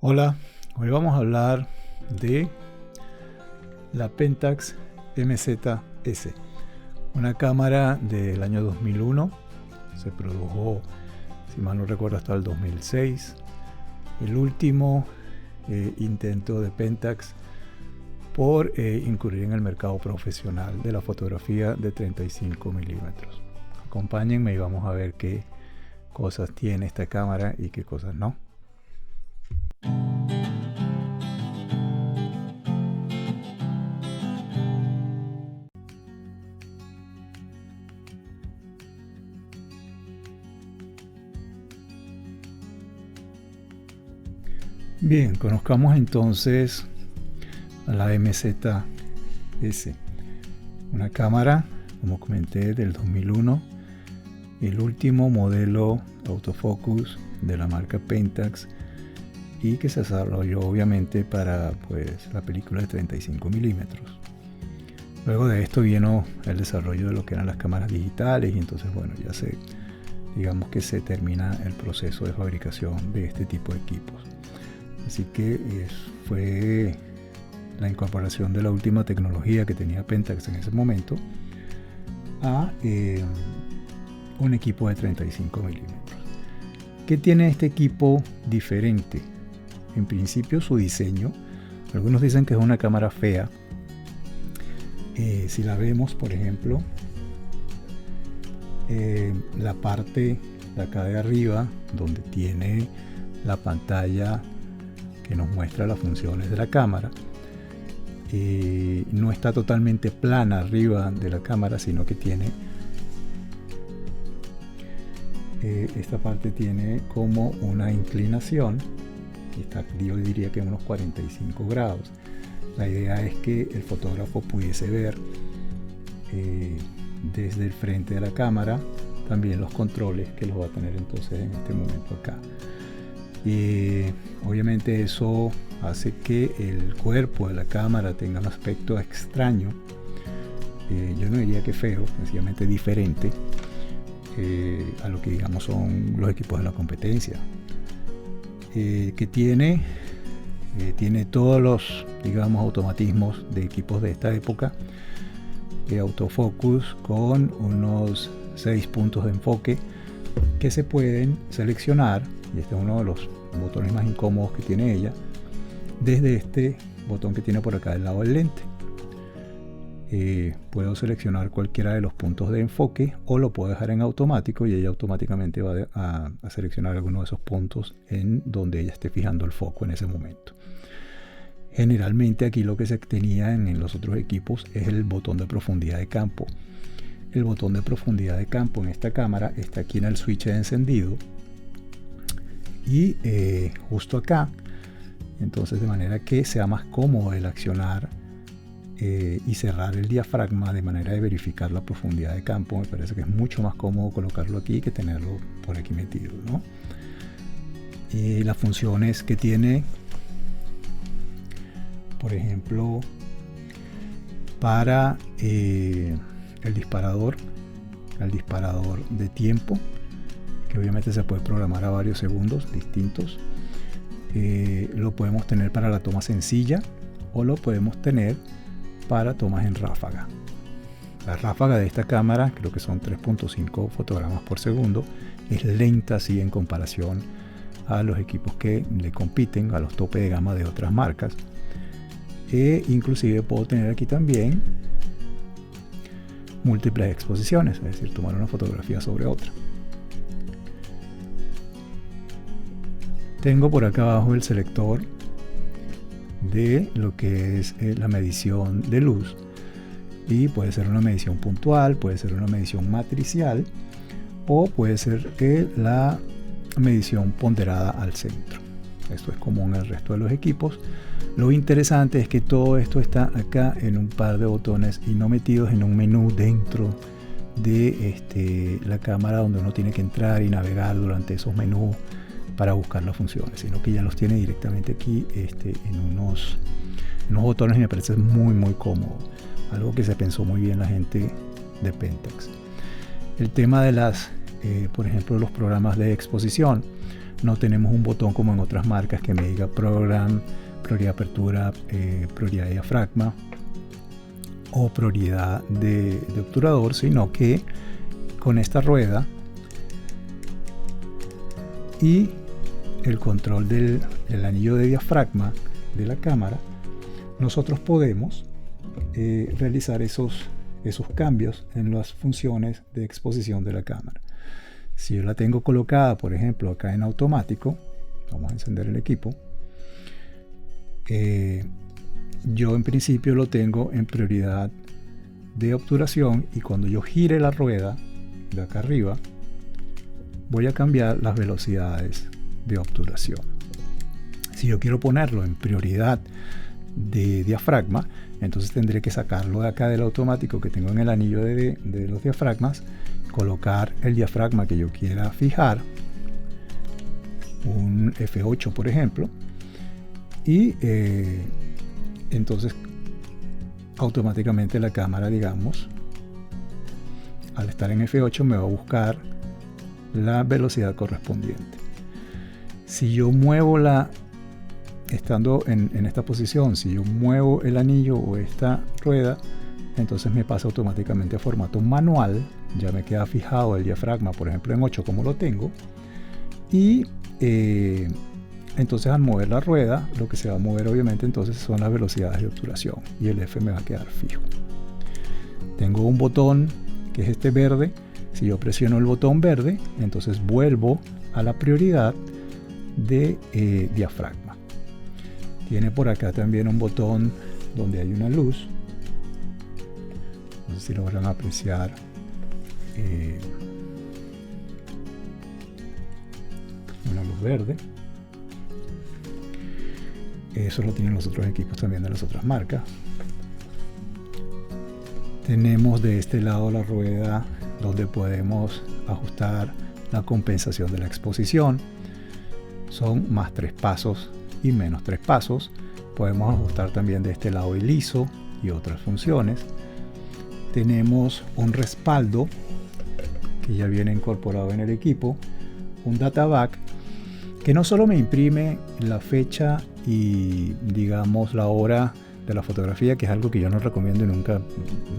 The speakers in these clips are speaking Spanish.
Hola, hoy vamos a hablar de la Pentax MZ-S, una cámara del año 2001. Se produjo, si mal no recuerdo, hasta el 2006. El último intento de Pentax por incurrir en el mercado profesional de la fotografía de 35 milímetros. Acompáñenme y vamos a ver qué cosas tiene esta cámara y qué cosas no. Bien, conozcamos entonces a la MZ-S, una cámara, como comenté, del 2001, el último modelo autofocus de la marca Pentax y que se desarrolló obviamente para la película de 35 milímetros. Luego de esto vino el desarrollo de lo que eran las cámaras digitales y entonces digamos que se termina el proceso de fabricación de este tipo de equipos. Así que fue la incorporación de la última tecnología que tenía Pentax en ese momento a un equipo de 35 milímetros. ¿Qué tiene este equipo diferente? En principio su diseño. Algunos dicen que es una cámara fea. Si la vemos, por ejemplo, la parte de acá de arriba, donde tiene la pantalla que nos muestra las funciones de la cámara, no está totalmente plana arriba de la cámara, sino que tiene esta parte tiene como una inclinación, y está, yo diría que unos 45 grados. La idea es que el fotógrafo pudiese ver desde el frente de la cámara también los controles que los va a tener entonces en este momento acá. Obviamente eso hace que el cuerpo de la cámara tenga un aspecto extraño, yo no diría que feo, sencillamente diferente a lo que digamos son los equipos de la competencia, que tiene todos los digamos automatismos de equipos de esta época, autofocus con unos 6 puntos de enfoque que se pueden seleccionar, y este es uno de los botones más incómodos que tiene ella, desde este botón que tiene por acá del lado del lente. Puedo seleccionar cualquiera de los puntos de enfoque o lo puedo dejar en automático y ella automáticamente va a seleccionar alguno de esos puntos en donde ella esté fijando el foco en ese momento. Generalmente aquí lo que se tenía en los otros equipos es el botón de profundidad de campo. El botón de profundidad de campo en esta cámara está aquí en el switch de encendido y justo acá, entonces de manera que sea más cómodo el accionar y cerrar el diafragma de manera de verificar la profundidad de campo. Me parece que es mucho más cómodo colocarlo aquí que tenerlo por aquí metido, ¿no? Y las funciones que tiene, por ejemplo, para el disparador de tiempo, que obviamente se puede programar a varios segundos distintos. Lo podemos tener para la toma sencilla o lo podemos tener para tomas en ráfaga. La ráfaga de esta cámara, creo que son 3.5 fotogramas por segundo, es lenta así en comparación a los equipos que le compiten, a los tope de gama de otras marcas. Inclusive puedo tener aquí también múltiples exposiciones, es decir, tomar una fotografía sobre otra. Tengo por acá abajo el selector de lo que es la medición de luz, y puede ser una medición puntual, puede ser una medición matricial o puede ser la medición ponderada al centro. Esto es común en el resto de los equipos. Lo interesante es que todo esto está acá en un par de botones y no metidos en un menú dentro de la cámara, donde uno tiene que entrar y navegar durante esos menús para buscar las funciones, sino que ya los tiene directamente aquí en unos botones, y me parece muy cómodo, algo que se pensó muy bien la gente de Pentax. El tema de por ejemplo, los programas de exposición, no tenemos un botón como en otras marcas que me diga Program, prioridad apertura, prioridad de diafragma o prioridad de obturador, sino que con esta rueda y el control del anillo de diafragma de la cámara, nosotros podemos realizar esos cambios en las funciones de exposición de la cámara. Si yo la tengo colocada, por ejemplo, acá en automático, vamos a encender el equipo, yo en principio lo tengo en prioridad de obturación, y cuando yo gire la rueda de acá arriba, voy a cambiar las velocidades de obturación. Si yo quiero ponerlo en prioridad de diafragma, entonces tendré que sacarlo de acá del automático que tengo en el anillo de los diafragmas, colocar el diafragma que yo quiera fijar, un F8 por ejemplo, y entonces automáticamente la cámara, digamos, al estar en F8 me va a buscar la velocidad correspondiente. Si yo muevo estando en esta posición, si yo muevo el anillo o esta rueda, entonces me pasa automáticamente a formato manual. Ya me queda fijado el diafragma, por ejemplo en 8 como lo tengo, y entonces al mover la rueda, lo que se va a mover obviamente entonces son las velocidades de obturación, y el F me va a quedar fijo. Tengo un botón que es este verde. Si yo presiono el botón verde, entonces vuelvo a la prioridad de diafragma. Tiene por acá también un botón donde hay una luz, no sé si logran apreciar, una luz verde. Eso lo tienen los otros equipos también de las otras marcas. Tenemos de este lado la rueda donde podemos ajustar la compensación de la exposición. Son más 3 pasos y menos 3 pasos. Podemos ajustar también de este lado el ISO y otras funciones. Tenemos un respaldo que ya viene incorporado en el equipo, un databack que no solo me imprime la fecha y digamos la hora de la fotografía, que es algo que yo no recomiendo y nunca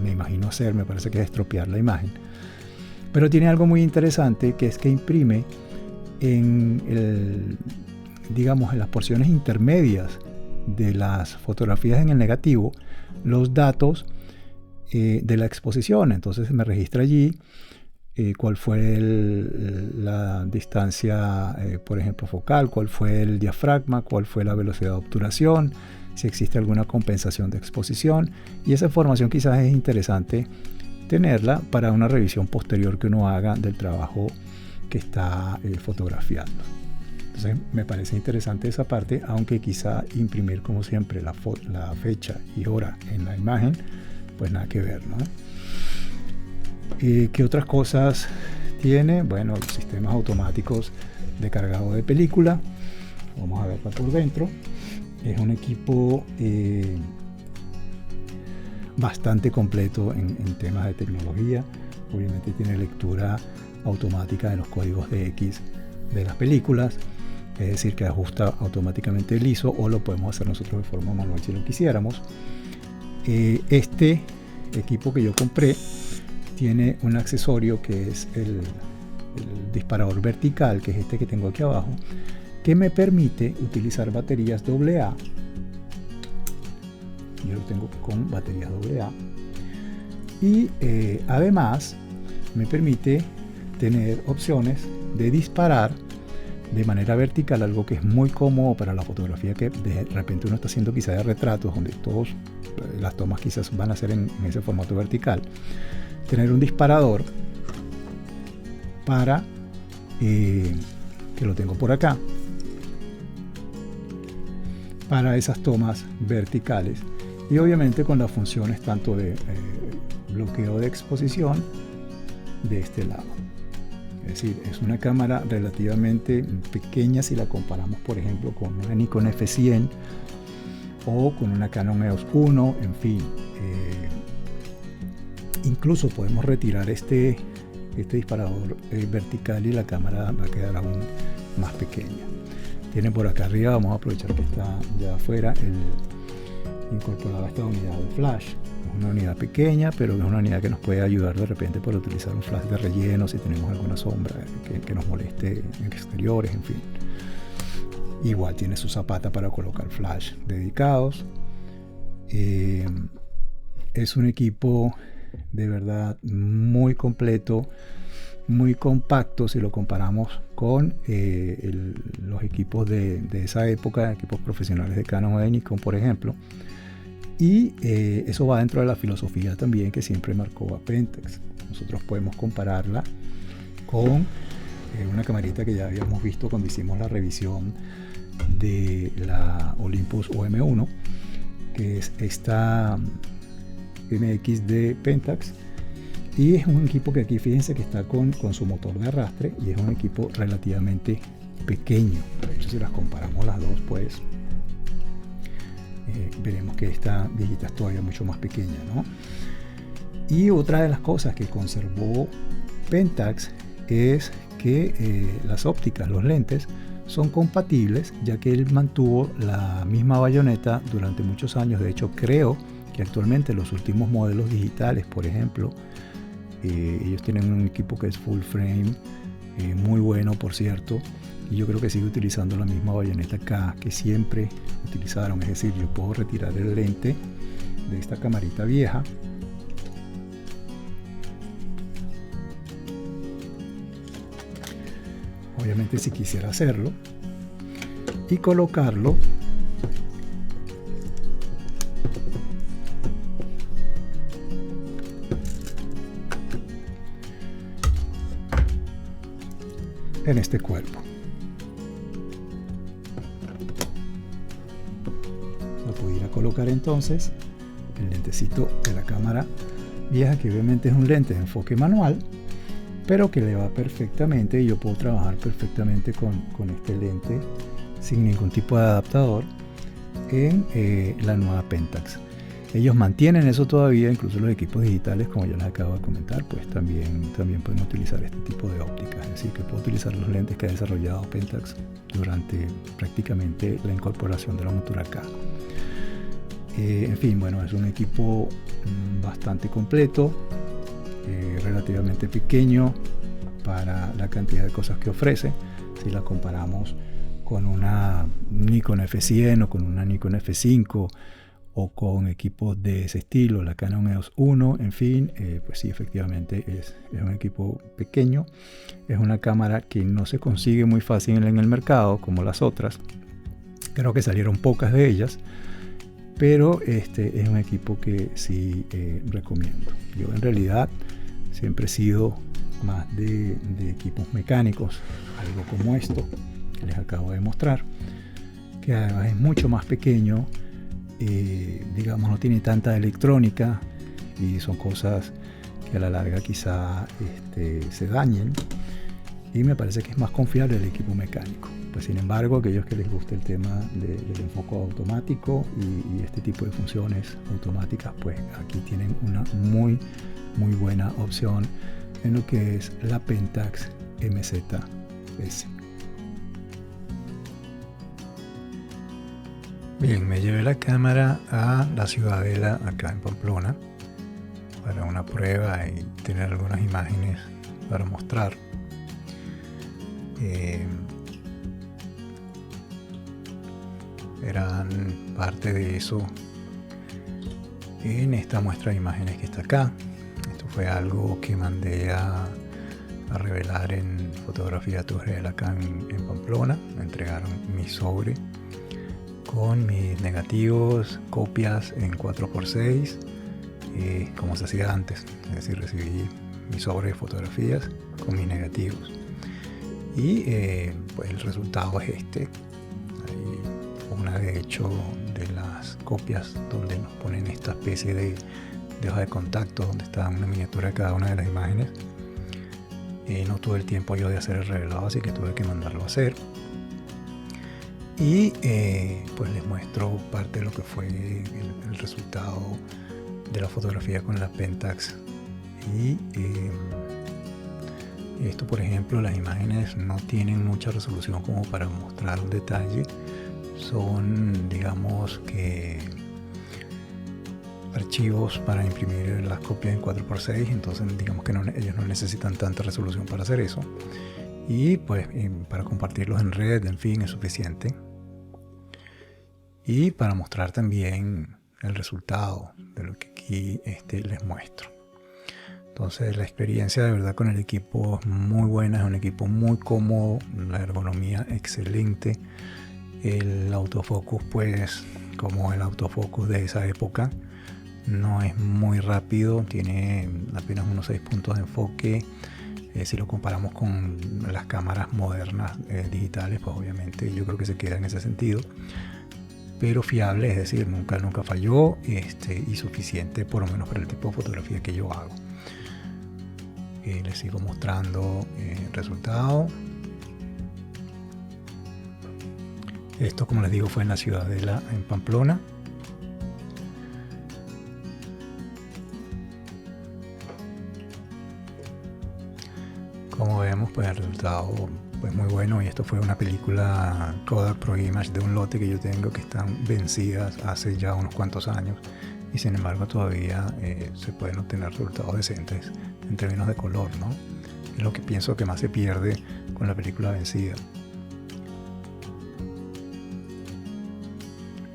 me imagino hacer, me parece que es estropear la imagen, pero tiene algo muy interesante, que es que imprime en digamos en las porciones intermedias de las fotografías en el negativo los datos de la exposición. Entonces me registra allí cuál fue la distancia, por ejemplo, focal, cuál fue el diafragma, cuál fue la velocidad de obturación, si existe alguna compensación de exposición, y esa información quizás es interesante tenerla para una revisión posterior que uno haga del trabajo que está fotografiando. Entonces me parece interesante esa parte, aunque quizá imprimir como siempre la fecha y hora en la imagen, pues nada que ver, ¿no? ¿Qué otras cosas tiene? Bueno, los sistemas automáticos de cargado de película. Vamos a verla por dentro. Es un equipo bastante completo en temas de tecnología. Obviamente tiene lectura automática de los códigos de X de las películas, es decir, que ajusta automáticamente el ISO, o lo podemos hacer nosotros de forma manual si lo quisiéramos. Este equipo que yo compré tiene un accesorio que es el disparador vertical, que es este que tengo aquí abajo, que me permite utilizar baterías AA. Yo lo tengo con baterías AA, y además me permite tener opciones de disparar de manera vertical, algo que es muy cómodo para la fotografía que de repente uno está haciendo quizá de retratos, donde todas las tomas quizás van a ser en ese formato vertical. Tener un disparador para que lo tengo por acá, para esas tomas verticales, y obviamente con las funciones tanto de bloqueo de exposición de este lado. Es decir, es una cámara relativamente pequeña si la comparamos, por ejemplo, con una Nikon F100 o con una Canon EOS 1, en fin. Incluso podemos retirar este disparador vertical y la cámara va a quedar aún más pequeña. Tiene por acá arriba, vamos a aprovechar que está ya afuera, incorporada esta unidad de flash. Es una unidad pequeña, pero es una unidad que nos puede ayudar de repente para utilizar un flash de relleno si tenemos alguna sombra que nos moleste en exteriores, en fin. Igual tiene su zapata para colocar flash dedicados. Es un equipo de verdad muy completo, muy compacto si lo comparamos con los equipos de esa época, equipos profesionales de Canon o de Nikon, por ejemplo. Y eso va dentro de la filosofía también que siempre marcó a Pentax. Nosotros podemos compararla con una camarita que ya habíamos visto cuando hicimos la revisión de la Olympus OM1, que es esta MX de Pentax, y es un equipo que aquí fíjense que está con su motor de arrastre y es un equipo relativamente pequeño. De hecho, si las comparamos las dos, pues veremos que esta viejita es todavía mucho más pequeña, ¿no? Y otra de las cosas que conservó Pentax es que las ópticas, los lentes, son compatibles, ya que él mantuvo la misma bayoneta durante muchos años. De hecho, creo que actualmente los últimos modelos digitales, por ejemplo, ellos tienen un equipo que es full frame, muy bueno, por cierto, y yo creo que sigue utilizando la misma bayoneta K que siempre utilizaron. Es decir, yo puedo retirar el lente de esta camarita vieja obviamente si quisiera hacerlo, y colocarlo en este cuerpo. Lo pudiera colocar entonces el lentecito de la cámara vieja, que obviamente es un lente de enfoque manual, pero que le va perfectamente, y yo puedo trabajar perfectamente con este lente sin ningún tipo de adaptador en la nueva Pentax. Ellos mantienen eso todavía, incluso los equipos digitales, como ya les acabo de comentar, pues también pueden utilizar este tipo de ópticas. Es decir, que puedo utilizar los lentes que ha desarrollado Pentax durante prácticamente la incorporación de la montura K. En fin, bueno, es un equipo bastante completo, relativamente pequeño para la cantidad de cosas que ofrece. Si la comparamos con una Nikon F100 o con una Nikon F5 o con equipos de ese estilo, la Canon EOS 1, en fin, pues sí, efectivamente es un equipo pequeño. Es una cámara que no se consigue muy fácil en el mercado como las otras. Creo que salieron pocas de ellas, pero este es un equipo que sí recomiendo. Yo en realidad siempre he sido más de equipos mecánicos, algo como esto que les acabo de mostrar, que además es mucho más pequeño, digamos, no tiene tanta electrónica y son cosas que a la larga quizá se dañen, y me parece que es más confiable el equipo mecánico. Pues sin embargo, aquellos que les guste el tema del enfoque automático y este tipo de funciones automáticas, pues aquí tienen una muy buena opción en lo que es la Pentax MZ-S. Bien, me llevé la cámara a la Ciudadela, acá en Pamplona, para una prueba y tener algunas imágenes para mostrar. Eran parte de eso en esta muestra de imágenes que está acá. Esto fue algo que mandé a revelar en Fotografía Tutorial acá en Pamplona. Me entregaron mi sobre con mis negativos, copias en 4x6, como se hacía antes. Es decir, recibí mi sobre de fotografías con mis negativos. Y pues el resultado es este. Hay una, de hecho, de las copias donde nos ponen esta especie de hoja de contacto donde está una miniatura de cada una de las imágenes. No tuve el tiempo yo de hacer el revelado, así que tuve que mandarlo a hacer. Y pues les muestro parte de lo que fue el resultado de la fotografía con la Pentax. Y Esto, por ejemplo, las imágenes no tienen mucha resolución como para mostrar un detalle. Son, digamos que, archivos para imprimir las copias en 4x6, entonces digamos que ellos no necesitan tanta resolución para hacer eso. Y pues para compartirlos en red, en fin, es suficiente. Y para mostrar también el resultado de lo que aquí les muestro. Entonces la experiencia de verdad con el equipo es muy buena, es un equipo muy cómodo, la ergonomía excelente. El autofocus, pues como el autofocus de esa época, no es muy rápido, tiene apenas unos 6 puntos de enfoque. Si lo comparamos con las cámaras modernas digitales, pues obviamente yo creo que se queda en ese sentido, pero fiable, es decir, nunca falló, y suficiente por lo menos para el tipo de fotografía que yo hago. Les sigo mostrando el resultado. Esto, como les digo, fue en la Ciudadela, en Pamplona. Como vemos, pues el resultado pues muy bueno, y esto fue una película Kodak Pro Image de un lote que yo tengo que están vencidas hace ya unos cuantos años, y sin embargo todavía se pueden obtener resultados decentes en términos de color, ¿no? Es lo que pienso que más se pierde con la película vencida.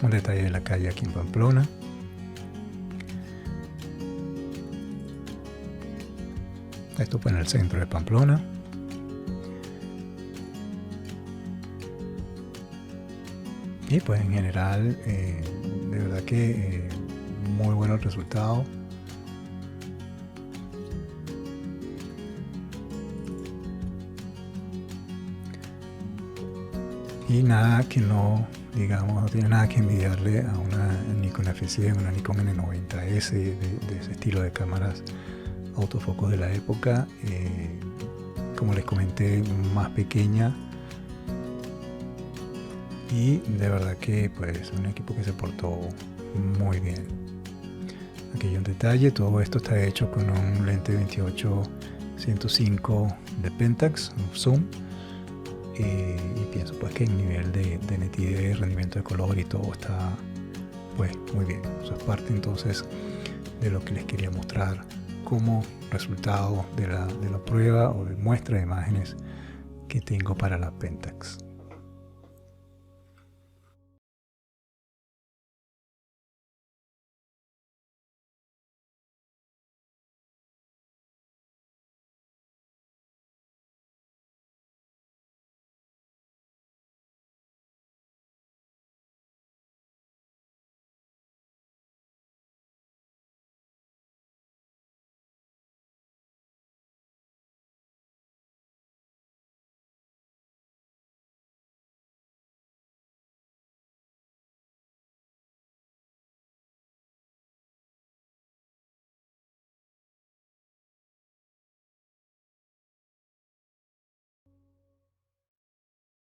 Un detalle de la calle aquí en Pamplona. Esto fue en el centro de Pamplona. Y pues en general, de verdad que muy bueno el resultado. Y nada que no, digamos, no tiene nada que envidiarle a una Nikon F100, una Nikon N90S, de ese estilo de cámaras autofocos de la época. Como les comenté, más pequeña, y de verdad que pues un equipo que se portó muy bien. Aquí hay un detalle, todo esto está hecho con un lente 28-105 de Pentax, un zoom, y pienso pues que el nivel de nitidez, rendimiento de color y todo está pues muy bien. Eso es parte entonces de lo que les quería mostrar como resultado de la prueba o de muestra de imágenes que tengo para la Pentax.